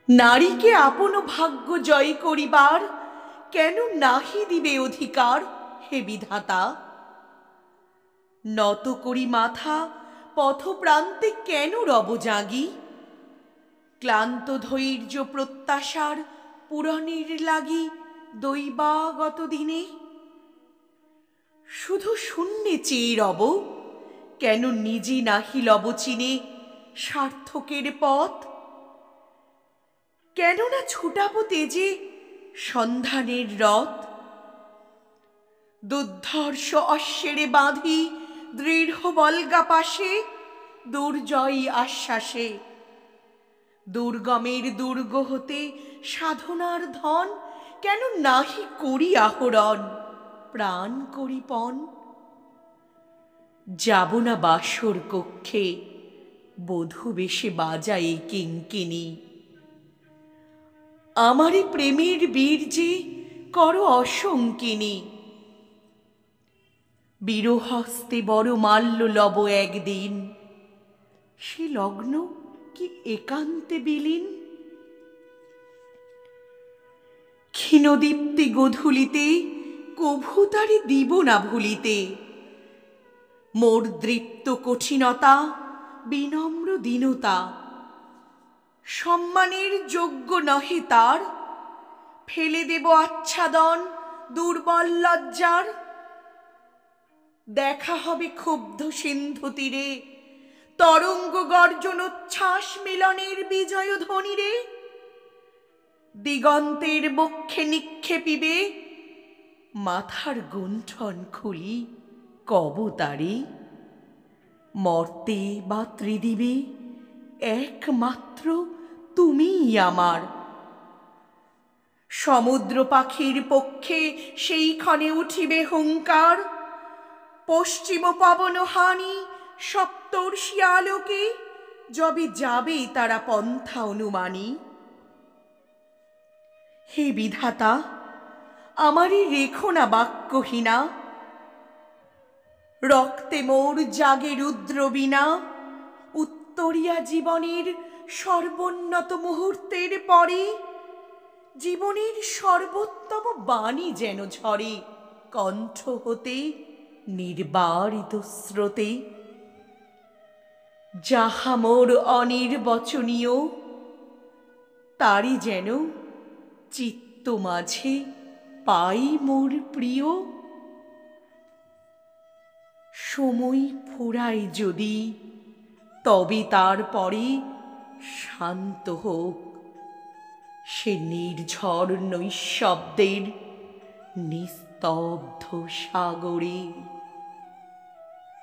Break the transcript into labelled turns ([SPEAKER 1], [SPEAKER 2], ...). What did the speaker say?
[SPEAKER 1] নারীকে আপন ভাগ্য জয় করিবার কেন নাহি দিবে অধিকার হে বিধাতা। নত করি মাথা পথপ্রান্তে কেন রব জাগি, ক্লান্ত ধৈর্য প্রত্যাশার পূরণের লাগি দৈবাগত দিনে। শুধু শূন্যে চেয়ে রব, কেন নিজে নাহি লব চিনে সার্থকের পথ। কেননা ছুটাব তেজে সন্ধানের রথ, দুর্ধর্ষ অশ্বেরে বাঁধি দৃঢ় বল্গা পাশে দুর্জয়ী আশ্বাসে। দুর্গমের দুর্গ হতে সাধনার ধন কেন নাহি করি আহরণ প্রাণ করি পণ। যাব না বাসর কক্ষে বধূ বেশে বাজাই কিঙ্কিনী, আমারে প্রেমের বীর্যে করো অসঙ্কিনী। বীরহস্তে বড় মাল্য লব একদিন, সে লগ্ন কি একান্তে বিলীন। ক্ষীণদীপ্তি গোধূলিতে কভু তারে দিব না ভুলিতে। মোর দৃপ্ত কঠিনতা বিনম্র দীনতা, সম্মানের যোগ্য নহে তার। ফেলে দেব আচ্ছাদন দুর্বল লজ্জার। দেখা হবে ক্ষুব্ধ সিন্ধু তীরে তরঙ্গ গর্জনোচ্ছ্বাস মিলনের বিজয় ধ্বনিরে। দিগন্তের বক্ষে নিক্ষেপিবে মাথার গুণ্ঠন খুলি কবতারে। মর্তে বা ত্রিদিবে একমাত্র তুমিই আমার। সমুদ্র পাখির পক্ষে সেইখানে উঠিবে হুঙ্কার। পশ্চিম পবন হানি সপ্তর্ষি আলোকে যবে যাবে তারা পন্থা অনুমানী। হে বিধাতা, আমারই রেখো না বাক্যহীনা। রক্তে মোর জাগে রুদ্র বীণা, উত্তরিয়া জীবনের সর্বোন্নত মুহূর্তের পরে। জীবনের সর্বোত্তম বাণী যেন ঝরে কণ্ঠ হতে নির্বারিত স্রোতে। যাহা মোর অনির্বচনীয়, তারি যেন চিত্ত মাঝে পাই মোর প্রিয়। সময় ফুরায় যদি, তবে তারপরে শান্ত হোক সে নির্ঝর নৈঃশব্দের নিস্তব্ধ সাগরে।